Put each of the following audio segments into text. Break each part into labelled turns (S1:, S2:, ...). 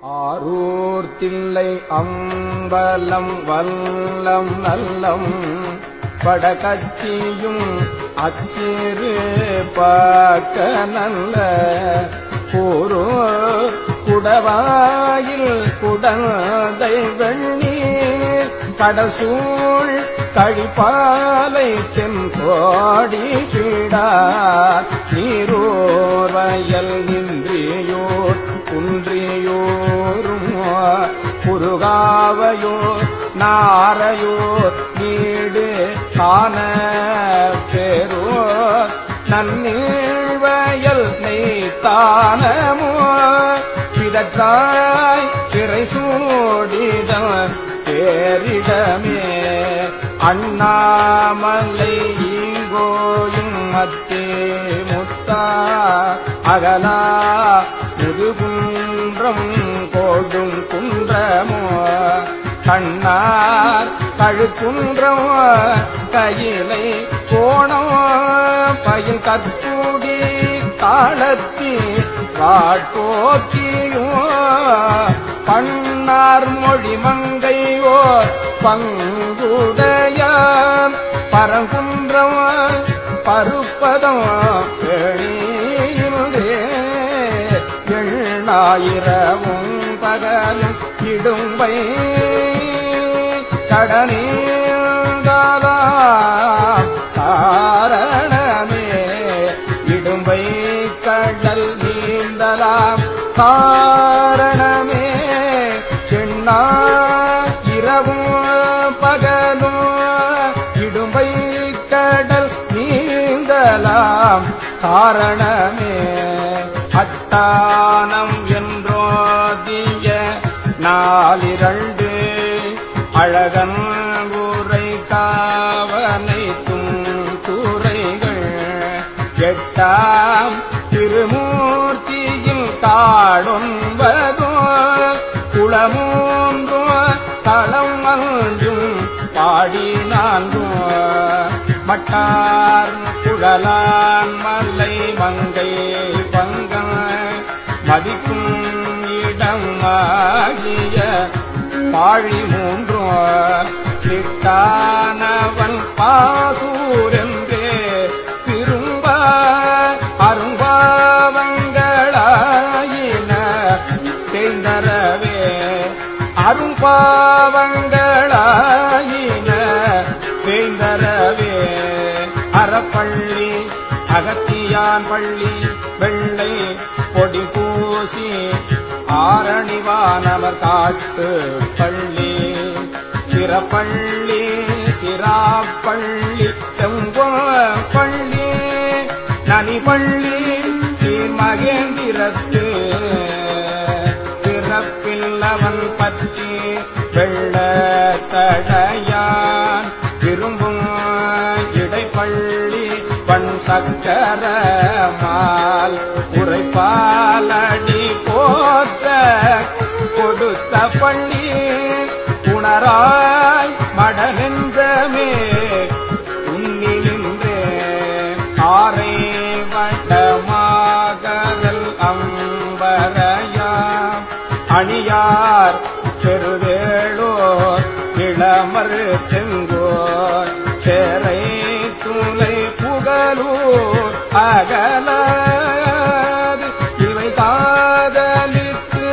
S1: ஆரூர் தில்லை அம்பலம் வல்லம் நல்லம் படகச்சியும் அச்சிறு பாக்க நல்ல கூரோ குடவாயில் குடந்தை வெண்ணீர் கடசூழ் கழிப்பாலை தென்கோடி பீடார் நீரோர் வயல் நின்றியோர் குன்றியோரும் குறுகாவையோர் நாரையோர் நீடு காண பேரோர் நன்னீழ்வயல் நெய்த்தானமோ பிதற்றாய் திரை சூடிதன் பேரிடமே அண்ணாமலை ஈங்கோயும் மத்தே முத்தா அகலா முதுகுன்றம் கோடும் குன்றமோ கண்ணார் கழுக்குன்றம் கையிலை கோணம் பயில் கற்பூடி காலத்தி வாட்போக்கியோ பண்ணார் மொழி மங்கையோ பங்குடைய பரங்குன்றம் பருப்பதம் எழிலே எண்ணாயிரமும் பகலும் இடும்பை கடனீந்தாலாம் காரணமே இடும்பை கடல் நீந்தலாம் காரணமே எண்ணா இரவும் பகலும் இடும்பை கடல் நீந்தலாம் காரணமே அட்டானம் என்றோதிய நாலிரண்டு அழகன் ஊரை காவனைத்தும் கூரைகள் எட்டாம் திருமூர்த்தியில் காடொன்பதோ குளமூன்றோ களம் அஞ்சும் பாடி நான்கும் மட்டார் குழலான் மலை மங்கை பங்கம் மதிக்கும் இடம் ஆகிய பாழி மூன்றும் சிட்டானவன் பாசூரென்றே திரும்ப அரும்பாவங்களாயின தேய்ந்தரவே அரும்பாவங்களாயின தேய்ந்தரவே அறப்பள்ளி அகத்தியான் பள்ளி வெள்ளை பொடி பூசி ஆரணிவானவர் காட்டு பள்ளி சிறப்பள்ளி சிராப்பள்ளி செம்பள்ளி நனிப்பள்ளி சீர்மகேந்திரத்து பிறப்பில்லவன் பற்றி வெள்ள தடையான் விரும்பும் இடைப்பள்ளி பண் சக்கர மால் உரைப்பாலடி போத்த கொடுத்த பள்ளி உணராய் மடனென்றமே உன்னிலின்றே ஆரை வட்டமாகல் அம்பரையாம் அணியார் பெருவேளோர் இளமறு தெங்கோர் சேரை துளை புகழூர் அகல இவை காதலித்து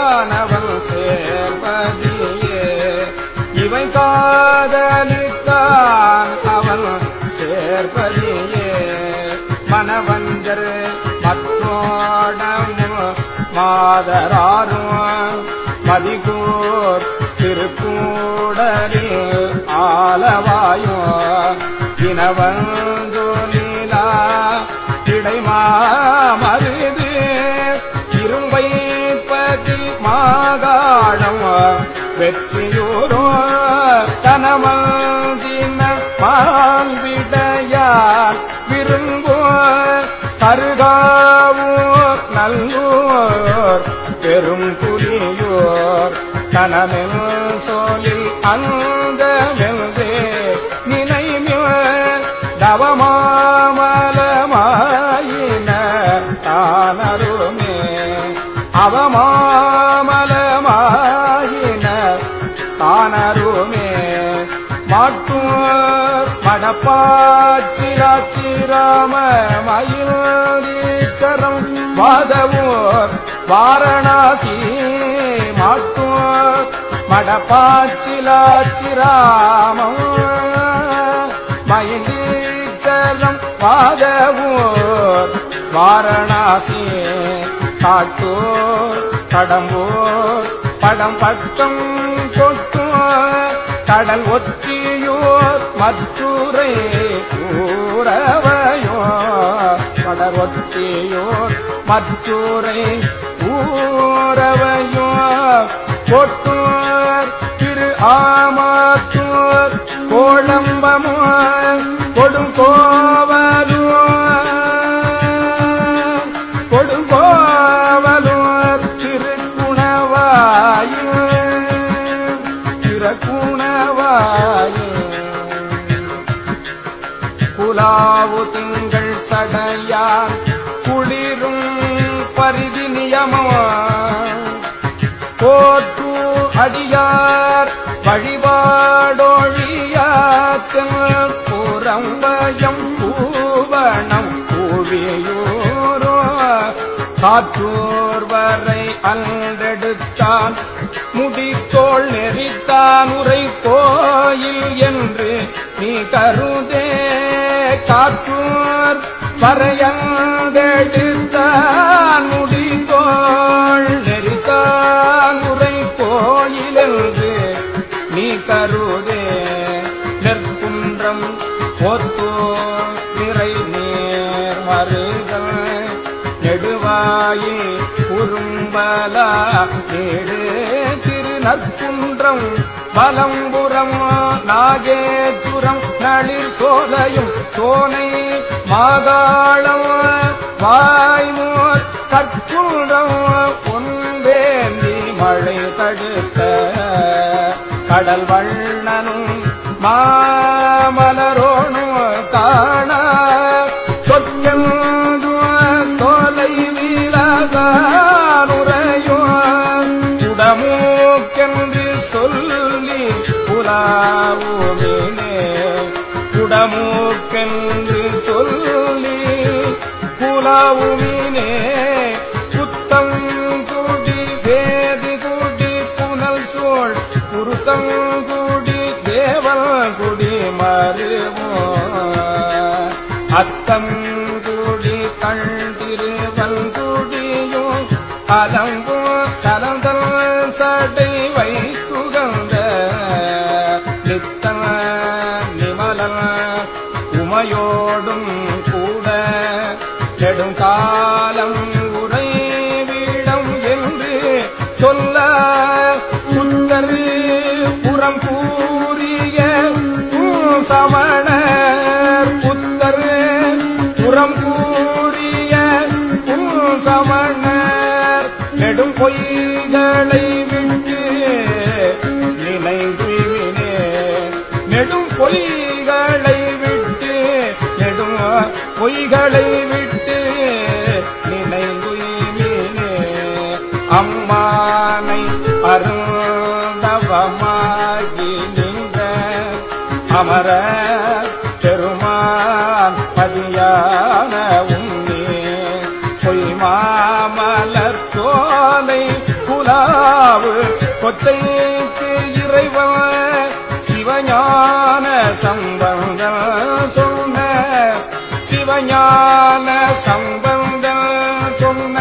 S1: ஆனவன் சேர்வதியே இவை காதலித்தான் அவன் சேர்ப்பதியே மனவஞ்சர் மத்தோடமும் மாதராரும் மதிகூர் திருக்கூடலில் ஆலவாயும் இனவந்து நீலா இடைமாமருது இரும்பை பதி மாகாணம் வெற்றியூரோ தனமந்தின பால்விடையார் விரும்போ கருகாவூர் நல்லூர் பெரும் புலியோர் கனமெல் சோலில் அங்கமெல்தே நினைமிய தவமாமலமாயின தானருமே அவமா மாமலமாயின தானருமே மாட்டூர் மடப்பாச்சிராச்சிராம மயிலீச்சரம் வாதவூர் வாரணாசி மாட்டூர் மடப்பாச்சிலாச்சிராமம் மயிலீச்சரம் வாதவூர் வாரணாசி காட்டூர் கடம்பூர் படம் பக்கம் கொட்டூர் கடல் ஒற்றியூர் மற்றூரை ஊரவையோ கடல் ஒற்றியூர் மற்றூரை ஊரவையோ கொட்டூர் திரு ஆமாத்தூர் கோளம்பமோ கொடுங்கோவலூர் திருக்குணவாயு குலாவு திங்கள் சடையார் குளிரும் பரிதி நியமோ போற்று அடியார் வழிபாடொழியாத்தம் புறம்பயம் பூவனம் பூவியூரோ காற்றூர் வரை அன்றெடுத்தான் முடித்தோள் நெறித்தான் உரை கோயில் என்று நீ கருதே காற்றூர் வரையந்தெடுத்தான் முடித்தோள் நெறித்தான் உரை கோயில் என்று நீ கருதே நெற்குன்றம் ஒத்தோ நிறை நேர் மருகல் நெடுவாயில் குறும்பலா நேடு திரு நற்குன்றம் பலம்புறம் நாகேச்சுரம் நளிர் சோலையும் சோனை மாகாளம் வாய்மோர் கற்குன்றம் பொன்வேந்தி மழை தடுத்த கடல் வண்ணனும் மாமலரோனும் காண சொற்கென்று தோலை வீழகானுரையோ உடமூக்கென்று சொல்லி புலாவுமினே உடமூக்கென்று சொல்லி புலாவுமினே புத்தம் குடி வேதி குடி புனல் சோழ் குருத்தம் குடி தேவல் குடி மருவோ அத்தம் குடி கண் திருவல்குடியோ அலம்போ சலந்தல் சடை வைத்துகந்த நித்தன நிமலன் உமையோடும் கூட நெடுங்காலம் உறைவிடம் என்று சொல்ல புத்தரு புறம் கூறிய சமணர் புத்தரு புறம் கூறிய சமணர் நெடும் பொய்களை விட்டு நினைவினே நெடும் பொய்களை விட்டு நெடும் பொய்களை விட்டு நினைவினே அம்மானை அருந்தவமாகி நின்ற அமர பெருமான் பதியான உன்னே பொய் மாமலர் சோலை புலாவு கொத்தைக்கு இறைவன் சிவஞான சம்பந்தம் சொன்ன சிவஞான சம்பந்தம் சொன்ன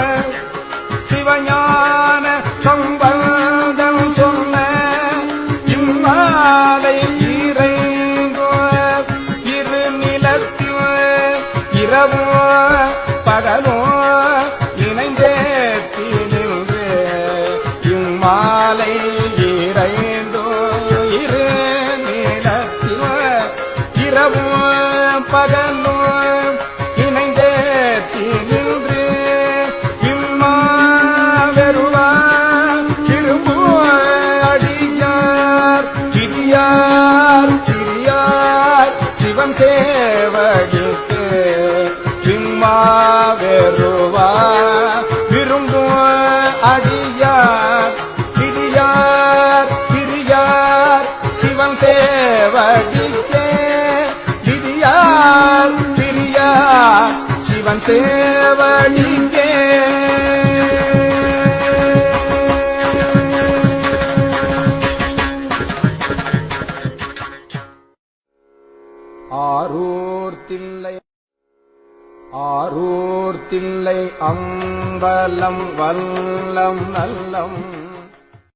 S1: சிவஞான சம்பந்தம் சொன்ன இம்மாலை இறைந்தோ இரு நிலத்தில் இரவோ பகலோ இணைந்தேத்தி நின்று இம்மாலை இறைந்தோ இரு நிலத்தில் இரவோ பகலோ இணைந்தேத்தி நின்று இம்மா வெறுவா திரும்போ அடியார் கிரியார் கிரியார் சிவன் சேவடிக்கு விம்மா வெறுவா விரும்பும் அடியார் சிவன் சேவடிக்கே ஆரூர் தில்லை அம்பலம் வல்லம் நல்லம்